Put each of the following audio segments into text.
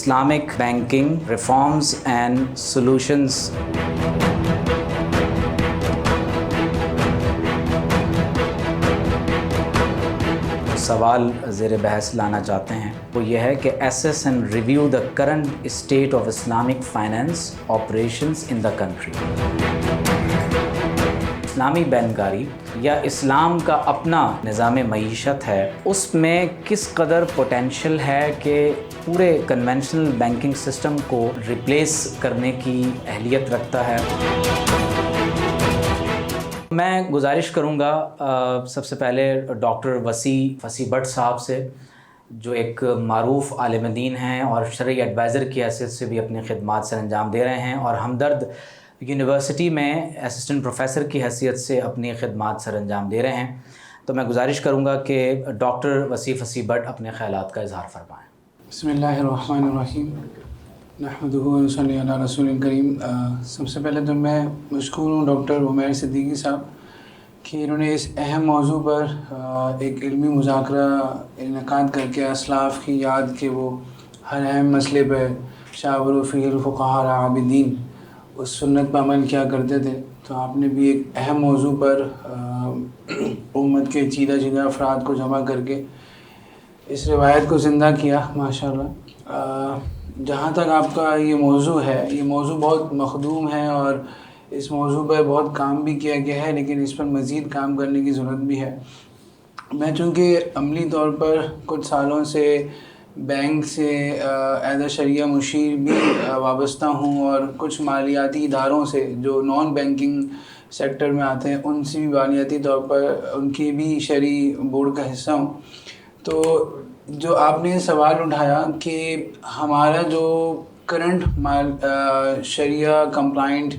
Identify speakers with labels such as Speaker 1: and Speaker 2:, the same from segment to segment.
Speaker 1: Islamic banking reforms and solutions. سوال زیر بحث لانا چاہتے ہیں وہ یہ ہے کہ assess and review the current state of Islamic finance operations in the country. اسلامی بینکاری یا اسلام کا اپنا نظام معیشت ہے، اس میں کس قدر پوٹینشیل ہے کہ پورے کنونشنل بینکنگ سسٹم کو ریپلیس کرنے کی اہلیت رکھتا ہے؟ میں گزارش کروں گا سب سے پہلے ڈاکٹر وسیع بٹ صاحب سے، جو ایک معروف عالم دین ہیں اور شرعی ایڈوائزر کی حیثیت سے بھی اپنی خدمات سر انجام دے رہے ہیں، اور ہمدرد یونیورسٹی میں اسسٹنٹ پروفیسر کی حیثیت سے اپنی خدمات سر انجام دے رہے ہیں۔ تو میں گزارش کروں گا کہ ڈاکٹر وسیع بٹ اپنے خیالات کا اظہار فرمائیں۔
Speaker 2: بسم اللہ الرحمن الرحیم، نحمدہ و نصلی علی رسول کریم۔ سب سے پہلے تو میں مشکور ہوں ڈاکٹر عمیر صدیقی صاحب کہ انہوں نے اس اہم موضوع پر ایک علمی مذاکرہ انعقاد کر کے اسلاف کی یاد کہ وہ ہر اہم مسئلے پر شاوروا فیہ الفقہاء العابدین اس سنت پر عمل کیا کرتے تھے، تو آپ نے بھی ایک اہم موضوع پر امت کے چیدہ افراد کو جمع کر کے اس روایت کو زندہ کیا، ماشاءاللہ۔ جہاں تک آپ کا یہ موضوع ہے، یہ موضوع بہت مخدوم ہے اور اس موضوع پر بہت کام بھی کیا گیا ہے، لیکن اس پر مزید کام کرنے کی ضرورت بھی ہے۔ میں چونکہ عملی طور پر کچھ سالوں سے بینک سے ایز اے شرعیہ مشیر بھی وابستہ ہوں، اور کچھ مالیاتی اداروں سے جو نان بینکنگ سیکٹر میں آتے ہیں ان سے بھی مالیاتی طور پر ان کی بھی شرعی بورڈ کا حصہ ہوں، تو جو آپ نے سوال اٹھایا کہ ہمارا جو کرنٹ شریعہ کمپلائنٹ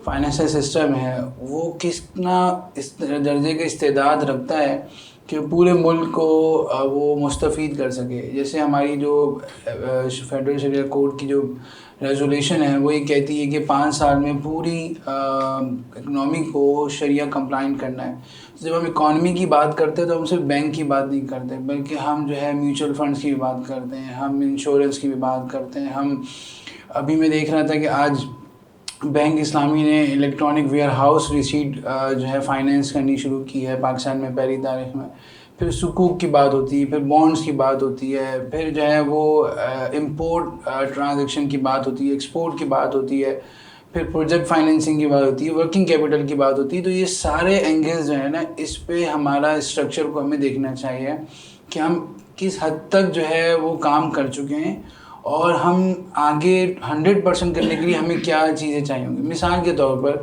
Speaker 2: فائنینشل سسٹم ہے وہ کتنا اس درجے کا استعداد رکھتا ہے کہ پورے ملک کو وہ مستفید کر سکے۔ جیسے ہماری جو فیڈرل شریعہ کوڈ کی جو ریزولیشن ہے وہ یہ کہتی ہے کہ 5 سال میں پوری اکنامی کو شریعہ کمپلائنٹ کرنا ہے۔ جب ہم اکانومی کی بات کرتے ہیں تو ہم صرف بینک کی بات نہیں کرتے، بلکہ ہم جو ہے میوچل فنڈز کی بھی بات کرتے ہیں، ہم انشورنس کی بھی بات کرتے ہیں۔ ہم ابھی میں دیکھ رہا تھا کہ آج بینک اسلامی نے الیکٹرانک ویئر ہاؤس ریسیٹ جو ہے فائنینس کرنی شروع کی ہے پاکستان میں پہلی تاریخ میں۔ پھر سکوک کی بات ہوتی ہے، پھر بانڈز کی بات ہوتی ہے، پھر جو ہے وہ امپورٹ ٹرانزیکشن کی بات ہوتی ہے، ایکسپورٹ کی بات ہوتی ہے، پھر پروجیکٹ فائنینسنگ کی بات ہوتی ہے، ورکنگ کیپٹل کی بات ہوتی ہے۔ تو یہ سارے اینگلز جو ہیں نا، اس پہ ہمارا اسٹرکچر کو ہمیں دیکھنا چاہیے کہ ہم کس حد تک جو ہے وہ کام کر چکے ہیں، اور ہم آگے 100% کرنے کے لیے ہمیں کیا چیزیں چاہیے ہوں گی۔ مثال کے طور پر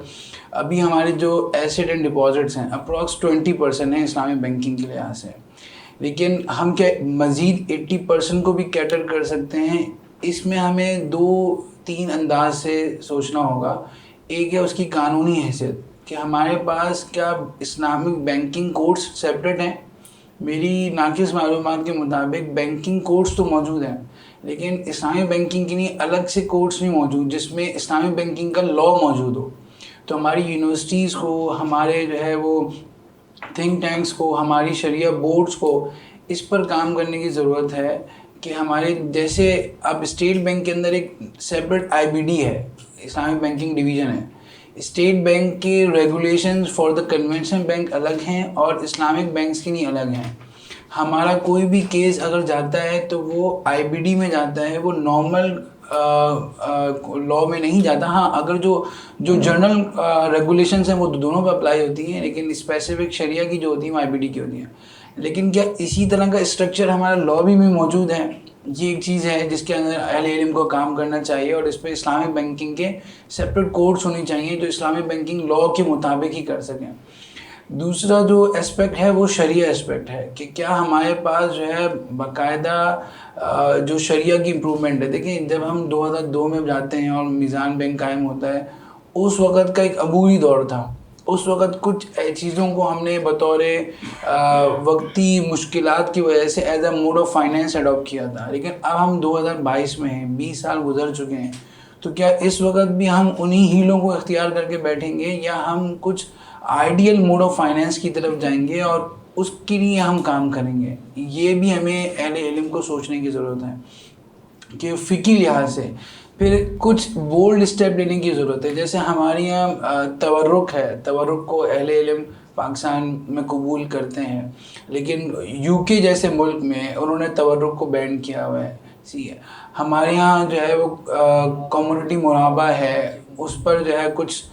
Speaker 2: ابھی ہمارے جو ایسٹ اینڈ ڈپازٹس ہیں اپروکس 20% ہیں اسلامی بینکنگ کے لحاظ سے، لیکن ہم کیا مزید 80% کو بھی کیٹر کر سکتے ہیں؟ اس میں ہمیں 2-3 انداز سے سوچنا ہوگا۔ ایک ہے اس کی قانونی حیثیت کہ ہمارے پاس کیا اسلامک بینکنگ کوڈس سیپریٹ ہیں؟ میری ناقص معلومات کے مطابق بینکنگ کوڈس تو موجود ہیں، لیکن اسلامی بینکنگ کے لیے الگ سے کورس نہیں موجود جس میں اسلامی بینکنگ کا لا موجود ہو۔ تو ہماری یونیورسٹیز کو، ہمارے جو ہے وہ تھنک ٹینکس کو، ہماری شریعہ بورڈز کو اس پر کام کرنے کی ضرورت ہے کہ ہمارے جیسے اب اسٹیٹ بینک کے اندر ایک سیپریٹ IBD ہے، اسلامی بینکنگ ڈویژن ہے۔ اسٹیٹ بینک کے regulations for the conventional bank الگ ہیں اور اسلامک بینکس کے لیے الگ ہیں۔ ہمارا کوئی بھی کیس اگر جاتا ہے تو وہ IBD میں جاتا ہے، وہ نارمل لا میں نہیں جاتا۔ ہاں، اگر جو جنرل ریگولیشنز ہیں وہ دونوں پہ اپلائی ہوتی ہیں، لیکن اسپیسیفک شریعہ کی جو ہوتی ہیں وہ IBD کی ہوتی ہیں۔ لیکن کیا اسی طرح کا اسٹرکچر ہمارا لا بھی میں موجود ہے؟ یہ ایک چیز ہے جس کے اندر اہل علم کو کام کرنا چاہیے، اور اس پہ اسلامک بینکنگ کے سیپریٹ کورس ہونے چاہیے جو اسلامک بینکنگ لا کے مطابق ہی کر سکیں۔ دوسرا جو اسپیکٹ ہے وہ شریعہ اسپیکٹ ہے کہ کیا ہمارے پاس جو ہے باقاعدہ جو شریعہ کی امپرومنٹ ہے۔ دیکھیں، جب ہم 2002 میں جاتے ہیں اور میزان بینک قائم ہوتا ہے، اس وقت کا ایک عبوری دور تھا۔ اس وقت کچھ چیزوں کو ہم نے بطور وقتی مشکلات کی وجہ سے as a mode of finance adopt کیا تھا، لیکن اب ہم 2022 میں ہیں، 20 سال گزر چکے ہیں، تو کیا اس وقت بھی ہم انہی ہیلوں کو اختیار کر کے بیٹھیں گے، یا ہم کچھ آئیڈیل موڈ آف فائنینس کی طرف جائیں گے اور اس کے لیے ہم کام کریں گے؟ یہ بھی ہمیں اہل علم کو سوچنے کی ضرورت ہے۔ کہ فقی لحاظ سے پھر کچھ بولڈ اسٹیپ لینے کی ضرورت ہے. جیسے ہمارے یہاں تورک ہے, تورک کو اہل علم پاکستان میں قبول کرتے ہیں, لیکن یو کے جیسے ملک میں انہوں نے تورک کو بین کیا ہوا ہے. ہمارے یہاں جو ہے وہ کمیونٹی مرابع ہے, اس پر جو ہے کچھ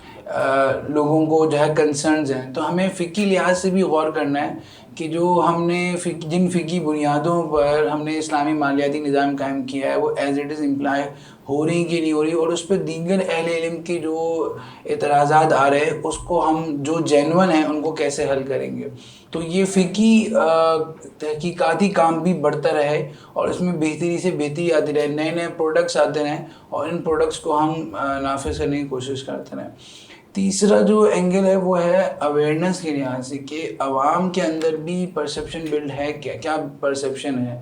Speaker 2: لوگوں کو جو ہے کنسرنز ہیں. تو ہمیں فقی لحاظ سے بھی غور کرنا ہے کہ جو ہم نے جن فقی بنیادوں پر ہم نے اسلامی مالیاتی نظام قائم کیا ہے وہ ایز اٹ از امپلائی ہو رہی کہ نہیں ہو رہی, اور اس پہ دیگر اہل علم کے جو اعتراضات آ رہے ہیں اس کو ہم جو جینون ہیں ان کو کیسے حل کریں گے. تو یہ فقی تحقیقاتی کام بھی بڑھتا رہے اور اس میں بہتری سے بہتری آتی رہے, نئے نئے پروڈکٹس آتے رہیں اور ان پروڈکٹس کو ہم نافذ کرنے کی کوشش کرتے رہیں. تیسرا جو اینگل ہے وہ ہے اویئرنیس کے لحاظ سے کہ عوام کے اندر بھی پرسیپشن بلڈ ہے, کیا پرسیپشن ہے.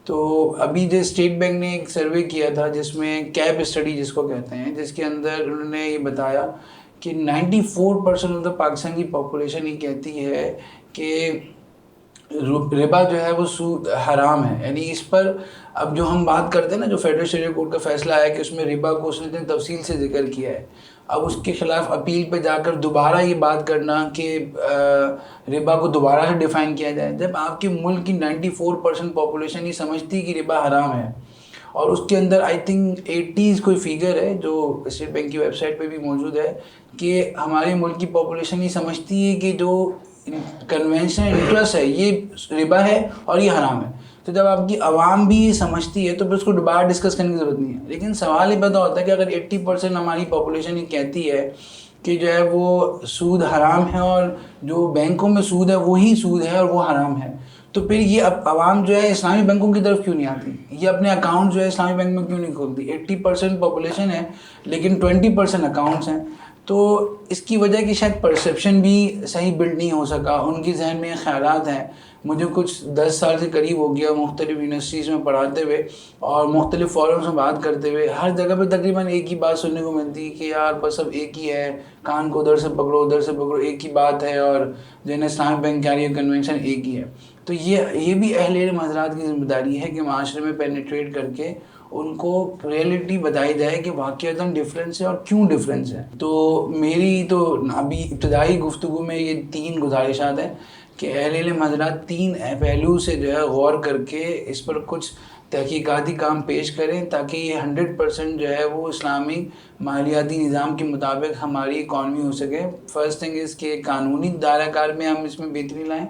Speaker 2: تو ابھی جو اسٹیٹ بینک نے ایک سروے کیا تھا جس میں کیپ اسٹڈی جس کو کہتے ہیں, جس کے اندر انہوں نے یہ بتایا کہ 94% آف دا پاکستان کی پاپولیشن یہ کہتی ہے کہ ربا جو ہے وہ سود حرام ہے. یعنی اس پر اب جو ہم بات کرتے ہیں نا, جو فیڈرل شریعہ کورٹ کا فیصلہ ہے کہ اس میں ربا کو اس نے اتنی تفصیل سے ذکر کیا ہے, اب اس کے خلاف اپیل پہ جا کر دوبارہ یہ بات کرنا کہ ربا کو دوبارہ سے ڈیفائن کیا جائے, جب آپ کے ملک کی 94% پاپولیشن یہ سمجھتی کہ ربا حرام ہے. اور اس کے اندر آئی تھنک 80s کوئی فیگر ہے جو اسٹیٹ بینک کی ویب سائٹ پہ بھی موجود ہے کہ ہمارے ملک کی پاپولیشن یہ سمجھتی ہے کہ جو کنونشنل انٹرسٹ ہے یہ ربا ہے اور یہ حرام ہے. تو جب آپ کی عوام بھی یہ سمجھتی ہے تو پھر اس کو دوبارہ ڈسکس کرنے کی ضرورت نہیں ہے. لیکن سوال یہ پیدا ہوتا ہے کہ اگر 80% ہماری پاپولیشن یہ کہتی ہے کہ جو ہے وہ سود حرام ہے اور جو بینکوں میں سود ہے وہی سود ہے اور وہ حرام ہے, تو پھر یہ عوام جو ہے اسلامی بینکوں کی طرف کیوں نہیں آتی, یہ اپنے اکاؤنٹ جو ہے اسلامی بینک میں کیوں نہیں کھولتی. 80% پاپولیشن ہے لیکن 20% اکاؤنٹس ہیں. تو اس کی وجہ کہ شاید پرسیپشن بھی صحیح بلڈ نہیں ہو سکا, ان کی ذہن میں خیالات ہیں. مجھے کچھ 10 سال سے قریب ہو گیا مختلف یونیورسٹیز میں پڑھاتے ہوئے اور مختلف فورمز میں بات کرتے ہوئے, ہر جگہ پہ تقریباً ایک ہی بات سننے کو ملتی کہ یار بس اب ایک ہی ہے, کان کو ادھر سے پکڑو ادھر سے پکڑو, ایک ہی بات ہے اور جو ہے نا اسلامی بینک کیریئر کنونشن ایک ہی ہے. تو یہ بھی اہل علم حضرات کی ذمہ داری ہے کہ معاشرے میں پینیٹریٹ کر کے ان کو ریئلٹی بتائی جائے کہ واقعتاً ڈفرینس ہے اور کیوں ڈفرینس ہے. تو میری تو ابھی ابتدائی گفتگو میں یہ 3 گزارشات ہیں کہ اہل علم حضرات 3 پہلو سے جو ہے غور کر کے اس پر کچھ تحقیقاتی کام پیش کریں تاکہ یہ 100% جو ہے وہ اسلامی مالیاتی نظام کے مطابق ہماری اکانومی ہو سکے. فرسٹ تھنگ از کہ قانونی دائرہ کار میں ہم اس میں بہتری لائیں.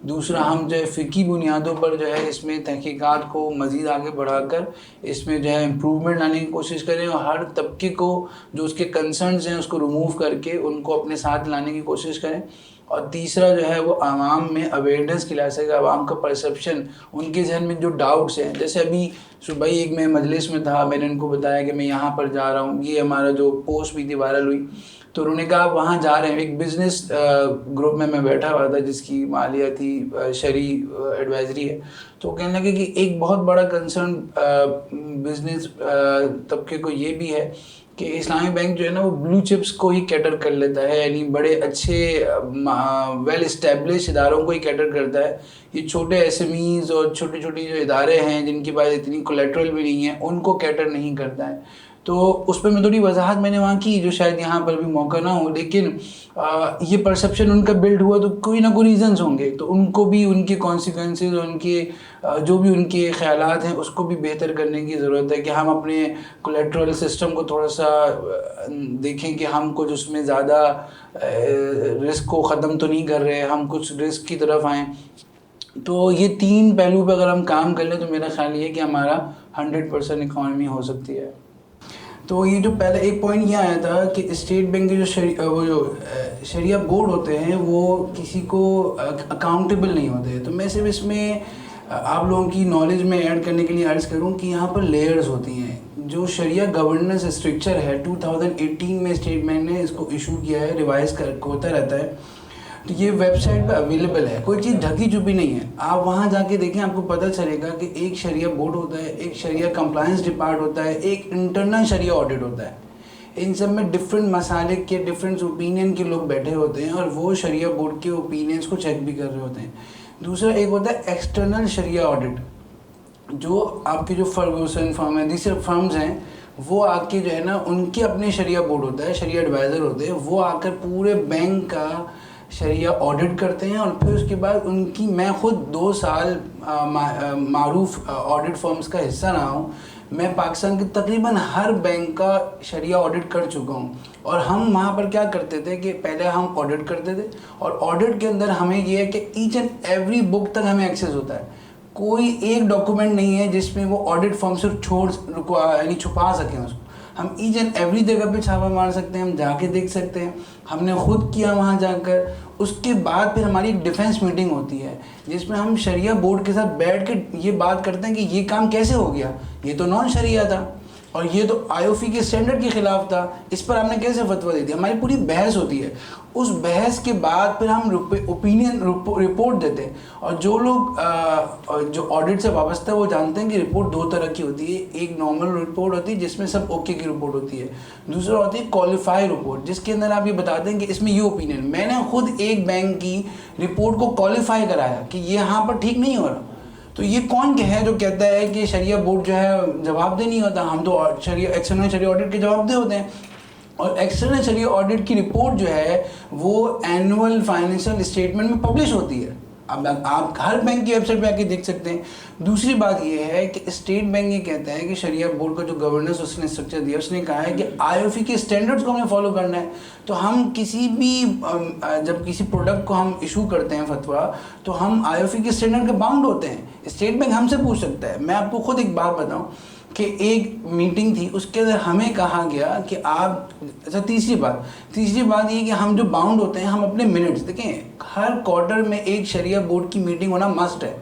Speaker 2: دوسرا, ہم جو ہے فقی بنیادوں پر جو ہے اس میں تحقیقات کو مزید آگے بڑھا کر اس میں جو ہے امپروومنٹ لانے کی کوشش کریں اور ہر طبقے کو جو اس کے کنسرنز ہیں اس کو ریموو کر کے ان کو اپنے ساتھ لانے کی کوشش کریں. اور تیسرا جو ہے وہ عوام میں اویئرنیس کی لحاظ سے عوام کا پرسیپشن, ان کے ذہن میں جو ڈاؤٹس ہیں, جیسے ابھی صبح ہی ایک میں مجلس میں تھا, میں نے ان کو بتایا کہ میں یہاں پر جا رہا ہوں, یہ ہمارا جو پوسٹ بھی تھی وائرل ہوئی, تو انہوں نے کہا آپ وہاں جا رہے ہیں. ایک بزنس گروپ میں بیٹھا ہوا تھا جس کی مالیاتی شرعی ایڈوائزری ہے, تو کہنے لگے کہ ایک بہت بڑا کنسرن بزنس طبقے کو یہ بھی ہے کہ اسلامی بینک جو ہے نا وہ بلو چپس کو ہی کیٹر کر لیتا ہے, یعنی بڑے اچھے ویل اسٹیبلش اداروں کو ہی کیٹر کرتا ہے. یہ چھوٹے ایس ایم ایز اور چھوٹی چھوٹی جو ادارے ہیں جن کے پاس اتنی کولیٹرل بھی نہیں ہے ان کو کیٹر نہیں کرتا ہے. تو اس پہ میں تھوڑی وضاحت میں نے وہاں کی جو شاید یہاں پر بھی موقع نہ ہو, لیکن یہ پرسیپشن ان کا بلڈ ہوا تو کوئی نہ کوئی ریزنز ہوں گے, تو ان کو بھی ان کے کانسیکوینسز اور ان کے جو بھی ان کے خیالات ہیں اس کو بھی بہتر کرنے کی ضرورت ہے کہ ہم اپنے کولیٹرل سسٹم کو تھوڑا سا دیکھیں کہ ہم کچھ اس میں زیادہ رسک کو ختم تو نہیں کر رہے, ہم کچھ رسک کی طرف آئیں. تو یہ 3 پہلو پہ اگر ہم کام کر لیں تو میرا خیال یہ ہے کہ ہمارا 100% اکانومی ہو سکتی ہے. تو یہ جو پہلے ایک پوائنٹ یہ آیا تھا کہ اسٹیٹ بینک کے جو شریعہ بورڈ ہوتے ہیں وہ کسی کو اکاؤنٹیبل نہیں ہوتے. تو میں صرف اس میں آپ لوگوں کی نالج میں ایڈ کرنے کے لیے عرض کروں کہ یہاں پر لیئرز ہوتی ہیں. جو شریعہ گورننس اسٹرکچر ہے 2018 میں اسٹیٹ بینک نے اس کو ایشو کیا ہے, ریوائز ہوتا رہتا ہے. تو یہ ویب سائٹ پہ اویلیبل ہے, کوئی چیز ڈھکی چھپی نہیں ہے. آپ وہاں جا کے دیکھیں, آپ کو پتہ چلے گا کہ ایک شریعہ بورڈ ہوتا ہے, ایک شریعہ کمپلائنس ڈپارٹ ہوتا ہے, ایک انٹرنل شریعہ آڈٹ ہوتا ہے. ان سب میں ڈفرینٹ مسالک کے ڈفرینٹ اوپینین کے لوگ بیٹھے ہوتے ہیں اور وہ شریعہ بورڈ کے اوپینینس کو چیک بھی کر رہے ہوتے ہیں. دوسرا ایک ہوتا ہے ایکسٹرنل شریعہ آڈٹ. جو آپ کے جو فرگوسن فرم ہے، دوسرے فرمز ہیں، وہ آ کے جو ہے نا ان کے اپنے شریعہ بورڈ ہوتا ہے، شریعہ ایڈوائزر ہوتے ہیں، وہ آ کر پورے بینک کا شریعہ آڈٹ کرتے ہیں. اور پھر اس کے بعد ان کی، میں خود 2 سال معروف آڈٹ فرمز کا حصہ رہا ہوں. میں پاکستان کے تقریباً ہر بینک کا شریعہ آڈٹ کر چکا ہوں. اور ہم وہاں پر کیا کرتے تھے کہ پہلے ہم آڈٹ کرتے تھے، اور آڈٹ کے اندر ہمیں یہ ہے کہ ایچ اینڈ ایوری بک تک ہمیں ایکسیس ہوتا ہے. کوئی ایک ڈاکومنٹ نہیں ہے جس میں وہ آڈٹ فرم سے یعنی چھپا سکیں اس کو. ہم ایچ اینڈ ایوری جگہ پہ چھاپا مار سکتے ہیں، ہم جا کے دیکھ سکتے ہیں. ہم نے خود کیا وہاں جا کر. اس کے بعد پھر ہماری ایک ڈیفینس میٹنگ ہوتی ہے جس میں ہم شریعہ بورڈ کے ساتھ بیٹھ کے یہ بات کرتے ہیں کہ یہ کام کیسے ہو گیا، یہ تو نان شریعہ تھا اور یہ تو IOFI کے اسٹینڈرڈ کے خلاف تھا، اس پر آپ نے کیسے فتویٰ دے دیا. ہماری پوری بحث ہوتی ہے. اس بحث کے بعد پھر ہم اوپینین رپورٹ دیتے ہیں. اور جو لوگ جو آڈٹ سے وابستہ ہے وہ جانتے ہیں کہ رپورٹ 2 طرح کی ہوتی ہے. ایک نارمل رپورٹ ہوتی ہے جس میں سب اوکے کی رپورٹ ہوتی ہے. دوسرا ہوتی ہے کوالیفائی رپورٹ جس کے اندر آپ یہ بتاتے ہیں کہ اس میں یہ اوپینین. میں نے خود ایک بینک کی رپورٹ کو کوالیفائی کرایا کہ یہ یہاں پر ٹھیک نہیں ہو رہا. تو یہ کون ہے جو کہتا ہے کہ شریعہ بورڈ جو ہے جواب دہ نہیں ہوتا؟ ہم تو ایکسٹرنل شریعہ آڈٹ کے جواب دہ ہوتے ہیں. اور ایکسٹرنل شریعہ آڈٹ کی رپورٹ جو ہے وہ اینول فائنینشیل اسٹیٹمنٹ میں پبلش ہوتی ہے. اب آپ ہر بینک کی ویب سائٹ پہ آ کے دیکھ سکتے ہیں. دوسری بات یہ ہے کہ اسٹیٹ بینک یہ کہتا ہے کہ شریعہ بورڈ کا جو گورننس اس نے اسٹرکچر دیا، اس نے کہا ہے کہ IOFI کے اسٹینڈرڈس کو ہمیں فالو کرنا ہے. تو ہم کسی بھی جب کسی پروڈکٹ کو ہم ایشو کرتے ہیں فتویٰ، تو ہم IOFI کے اسٹینڈرڈ کے باؤنڈ ہوتے ہیں. اسٹیٹ بینک ہم سے پوچھ سکتا ہے. میں آپ کو خود ایک بات بتاؤں کہ ایک میٹنگ تھی، اس کے اندر ہمیں کہا گیا کہ آپ تیسری بات یہ کہ ہم جو باؤنڈ ہوتے ہیں ہم اپنے منٹس دیکھیں. ہر کوارٹر میں ایک شریعہ بورڈ کی میٹنگ ہونا مسٹ ہے.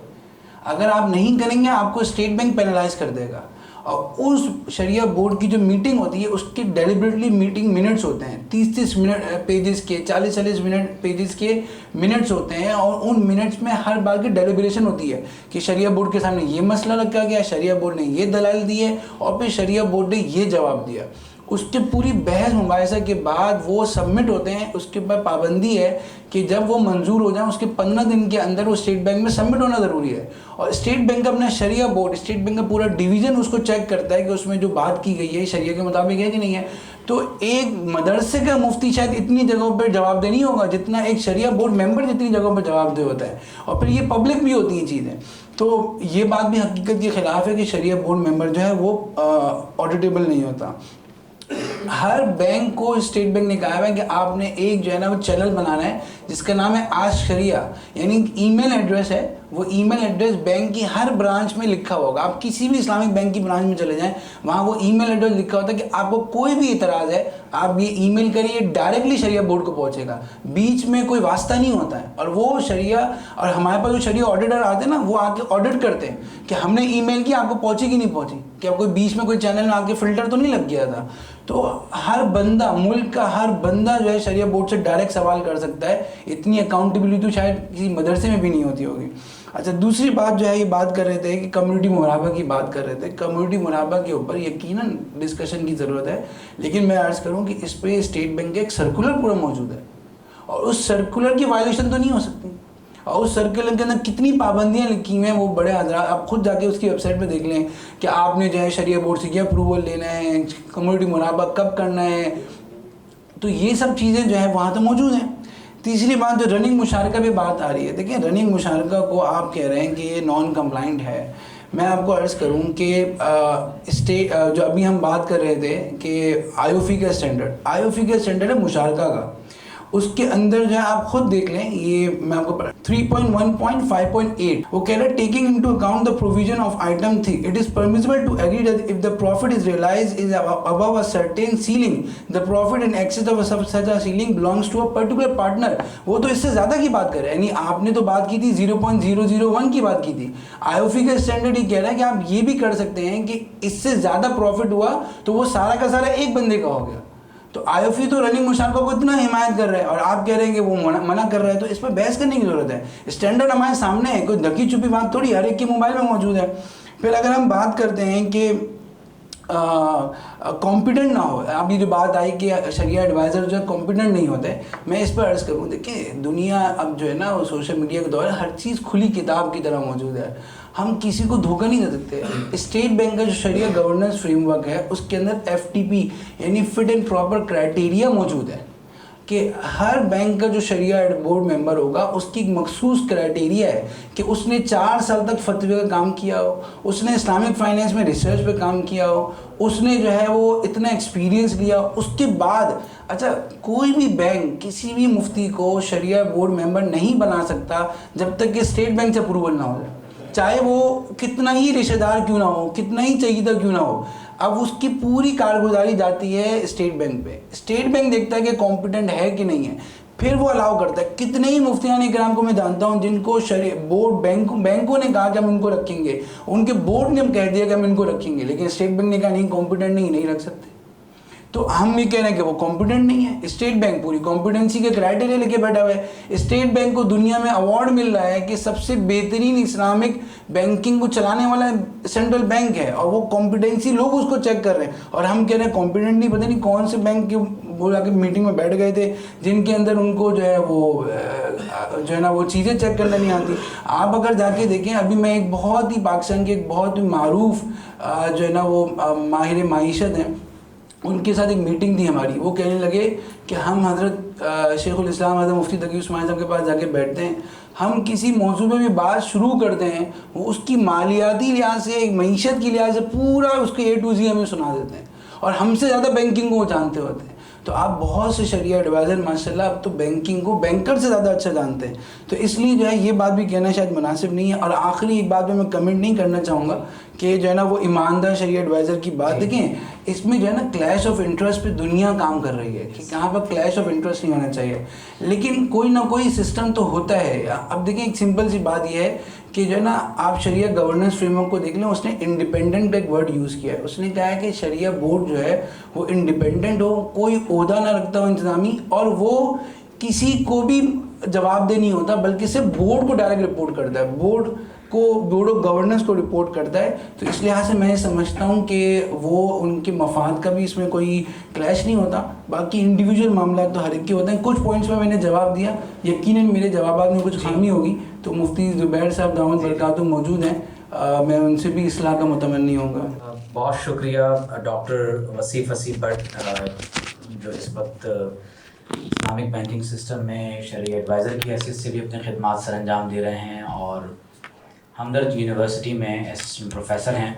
Speaker 2: اگر آپ نہیں کریں گے آپ کو اسٹیٹ بینک پینلائز کر دے گا. اور اس شریعہ بورڈ کی جو میٹنگ ہوتی ہے اس کی ڈیلیبریٹلی میٹنگ منٹس ہوتے ہیں، 30 منٹ پیجز کے، 40 منٹ پیجز کے منٹس ہوتے ہیں. اور ان منٹس میں ہر بار کی ڈیلیبریشن ہوتی ہے کہ شریعہ بورڈ کے سامنے یہ مسئلہ رکھا گیا، شریعہ بورڈ نے یہ دلائل دی ہے، اور پھر شریعہ بورڈ نے یہ جواب دیا. اس کے پوری بحث مباحثہ کے بعد وہ سبمٹ ہوتے ہیں. اس کے بعد پابندی ہے کہ جب وہ منظور ہو جائیں اس کے 15 دن کے اندر وہ اسٹیٹ بینک میں سبمٹ ہونا ضروری ہے. اور اسٹیٹ بینک کا اپنا شریعہ بورڈ، اسٹیٹ بینک کا پورا ڈویژن اس کو چیک کرتا ہے کہ اس میں جو بات کی گئی ہے شریعہ کے مطابق ہے کہ نہیں ہے. تو ایک مدرسے کا مفتی شاید اتنی جگہوں پہ جواب دہ نہیں ہوگا جتنا ایک شریعہ بورڈ ممبر جتنی جگہوں پہ جواب دہ ہوتا ہے. اور پھر یہ پبلک بھی ہوتی ہیں چیزیں. تو یہ بات بھی حقیقت کے خلاف ہے کہ شریعہ بورڈ ممبر جو ہے وہ آڈیٹیبل نہیں ہوتا. ہر بینک کو اسٹیٹ بینک نے کہا ہے کہ آپ نے ایک جو ہے نا وہ چینل بنانا ہے جس کا نام ہے آسک شریعہ. یعنی ای میل ایڈریس ہے، وہ ای میل ایڈریس بینک کی ہر برانچ میں لکھا ہوگا. آپ کسی بھی اسلامک بینک کی برانچ میں چلے جائیں، وہاں وہ ای میل ایڈریس لکھا ہوتا ہے کہ آپ کو کوئی بھی اعتراض ہے آپ یہ ای میل کریے، ڈائریکٹلی شریعہ بورڈ کو پہنچے گا. بیچ میں کوئی واسطہ نہیں ہوتا ہے. اور وہ شریعہ، اور ہمارے پاس جو شریعہ آڈیٹر آتے ہیں نا وہ آ کے آڈٹ کرتے ہیں کہ ہم نے ای میل کیا، آپ کو پہنچی کہ نہیں پہنچی، کیا کوئی بیچ میں کوئی چینل میں آ کے فلٹر تو نہیں لگ گیا تھا. تو ہر بندہ، ملک کا ہر بندہ جو ہے شریعہ بورڈ سے ڈائریکٹ سوال کر سکتا ہے. اتنی اکاؤنٹیبلٹی تو شاید کسی مدرسے میں بھی نہیں ہوتی ہوگی. اچھا، دوسری بات جو ہے یہ بات کر رہے تھے کہ کمیونٹی مراقبہ کی بات کر رہے تھے. کمیونٹی مراقبہ کے اوپر یقیناً ڈسکشن کی ضرورت ہے، لیکن میں عرض کروں کہ اس پہ اسٹیٹ بینک کا ایک سرکولر پورا موجود ہے اور اس سرکولر کی وائلیشن تو نہیں ہو سکتی. اور اس سرکولر کے اندر کتنی پابندیاں لکھی ہوئی ہیں وہ بڑے حضرات آپ خود جا کے اس کی ویب سائٹ پہ دیکھ لیں کہ آپ نے جو ہے شریعہ بورڈ سے کیا اپروول لینا ہے، کمیونٹی مراقبہ کب کرنا ہے. تو یہ سب چیزیں جو ہے وہاں تو موجود ہیں. تیسری بات جو رننگ مشارکہ پہ بات آ رہی ہے، دیکھیں رننگ مشارکہ کو آپ کہہ رہے ہیں کہ یہ نان کمپلائنٹ ہے. میں آپ کو عرض کروں کہ جو ابھی ہم بات کر رہے تھے کہ IOFI کا اسٹینڈرڈ ہے مشارکہ کا. اس کے اندر جو ہے آپ خود دیکھ لیں، یہ میں آپ کو 3.1.5.8 وہ کہہ رہا ہے taking into account the provision of item 3 it is permissible to agree that if the profit is realised as above a certain ceiling the profit in excess of such a ceiling belongs to a particular partner. وہ تو اس سے زیادہ کی بات کر رہے ہیں. یعنی آپ نے تو بات کی تھی 0.001 کی بات کی تھی. IOFI کا اسٹینڈرڈ یہ کہہ رہا ہے کہ آپ یہ بھی کر سکتے ہیں کہ اس سے زیادہ پروفٹ ہوا تو وہ سارا کا سارا ایک بندے کا ہو گیا. تو IOFI تو رننگ مشارکہ کو اتنا حمایت کر رہا ہے اور آپ کہہ رہے ہیں کہ وہ منع کر رہا ہے. تو اس پر بحث کرنے کی ضرورت ہے. اسٹینڈرڈ ہمارے سامنے ہے، کوئی ڈھکی چھپی بات تھوڑی، ہر ایک کے موبائل میں موجود ہے. پھر اگر ہم بات کرتے ہیں کہ کمپیٹنٹ نہ ہو. آپ کی جو بات آئی کہ شریعہ ایڈوائزر جو ہے کمپیٹنٹ نہیں ہوتے, میں اس پر عرض کروں. دیکھیں دنیا اب جو ہے نا وہ سوشل میڈیا کے دور ہے, ہر چیز کھلی کتاب کی طرح موجود ہے, ہم کسی کو دھوکہ نہیں دے سکتے. اسٹیٹ بینک کا جو شریعہ گورننس فریم ورک ہے اس کے اندر FTP یعنی فٹ اینڈ پراپر کرائٹیریا موجود ہے کہ ہر بینک کا جو شریعہ بورڈ ممبر ہوگا اس کی ایک مخصوص کرائٹیریا ہے کہ اس نے 4 سال تک فتوی کا کام کیا ہو, اس نے اسلامک فائنینس میں ریسرچ پہ کام کیا ہو, اس نے جو ہے وہ اتنا ایکسپیرینس لیا ہو. اس کے بعد اچھا کوئی بھی بینک کسی بھی مفتی کو شریعہ بورڈ ممبر نہیں بنا سکتا جب تک کہ اسٹیٹ بینک سے اپروول نہ ہو جائے, چاہے وہ کتنا ہی رشتہ دار کیوں نہ ہو, کتنا ہی چہیدہ کیوں نہ ہو. اب اس کی پوری کارگزاری جاتی ہے اسٹیٹ بینک پہ. اسٹیٹ بینک دیکھتا ہے کہ کمپیٹنٹ ہے کہ نہیں ہے, پھر وہ الاؤ کرتا ہے. کتنے ہی مفتیان اکرام کو میں جانتا ہوں جن کو بورڈ بینکوں نے کہا کہ ہم ان کو رکھیں گے, ان کے بورڈ نے ہم کہہ دیا کہ ہم ان کو رکھیں گے, لیکن اسٹیٹ بینک نے کہا نہیں کمپیٹنٹ نہیں رکھ سکتے. تو ہم یہ کہہ رہے ہیں کہ وہ کمپیٹنٹ نہیں ہے. اسٹیٹ بینک پوری کمپیٹنسی کے کرائٹیریا لے کے بیٹھا ہوا ہے. اسٹیٹ بینک کو دنیا میں ایوارڈ مل رہا ہے کہ سب سے بہترین اسلامک بینکنگ کو چلانے والا سینٹرل بینک ہے, اور وہ کمپیٹنسی لوگ اس کو چیک کر رہے ہیں, اور ہم کہہ رہے ہیں کمپیٹنٹ نہیں. پتہ نہیں کون سے بینک کے وہ جا کے میٹنگ میں بیٹھ گئے تھے جن کے اندر ان کو جو ہے وہ چیزیں چیک کرنا نہیں آتی. آپ اگر جا کے دیکھیں, ابھی میں ایک بہت ہی پاکستان کے ایک بہت ہی معروف جو ہے نا وہ ماہر معیشت ہیں, ان کے ساتھ ایک میٹنگ تھی ہماری. وہ کہنے لگے کہ ہم حضرت شیخ الاسلام حضرت مفتی تقی عثمانی صاحب کے پاس جا کے بیٹھتے ہیں, ہم کسی موضوع پہ بھی بات شروع کرتے ہیں, وہ اس کی مالیاتی لحاظ سے معیشت کی لحاظ سے پورا اس کے A to Z ہمیں سنا دیتے ہیں, اور ہم سے زیادہ بینکنگ کو وہ جانتے ہوتے ہیں. تو آپ بہت سے شریعہ ایڈوائزر ماشاءاللہ اب تو بینکنگ کو بینکر سے زیادہ اچھا جانتے ہیں. تو اس لیے جو ہے یہ بات بھی کہنا شاید مناسب نہیں ہے. اور آخری ایک بات میں کمنٹ نہیں کرنا چاہوں گا کہ جو ہے نا وہ ایماندار شریعہ ایڈوائزر کی بات دیکھیں, اس میں جو ہے نا کلیش آف انٹرسٹ پہ دنیا کام کر رہی ہے کہ کہاں پر کلیش آف انٹرسٹ نہیں ہونا چاہیے, لیکن کوئی نہ کوئی سسٹم تو ہوتا ہے. اب دیکھیں ایک سمپل سی بات یہ ہے کہ جو ہے نا آپ شریعہ گورننس فریم ورک کو دیکھ لیں, اس نے انڈیپینڈنٹ ایک ورڈ یوز کیا ہے. اس نے کہا ہے کہ شریعہ بورڈ جو ہے وہ انڈیپینڈنٹ ہو, کوئی عہدہ نہ رکھتا ہو انتظامی, اور وہ کسی کو بھی جواب دہ نہیں ہوتا بلکہ صرف بورڈ کو ڈائریکٹ رپورٹ کرتا ہے, بورڈ آف گورننس کو رپورٹ کرتا ہے. تو اس لحاظ سے میں سمجھتا ہوں کہ وہ ان کے مفاد کا بھی اس میں کوئی کلیش نہیں ہوتا. باقی انڈیویجول معاملات تو ہر ایک کے ہوتے ہیں. کچھ پوائنٹس میں نے جواب دیا, یقیناً میرے جوابات میں کچھ خامی ہوگی تو مفتی زبیر صاحب دامت برکاتہ موجود ہیں, میں ان سے بھی اصلاح کا متمنی ہوں گا.
Speaker 1: بہت شکریہ ڈاکٹر وسیع فصیح بٹ, جو اس وقت اسلامک بینکنگ سسٹم میں شرعی ایڈوائزر کی حیثیت سے بھی اپنے خدمات سر انجام دے رہے ہیں, اور ہمدرد یونیورسٹی میں اسسٹنٹ پروفیسر ہیں.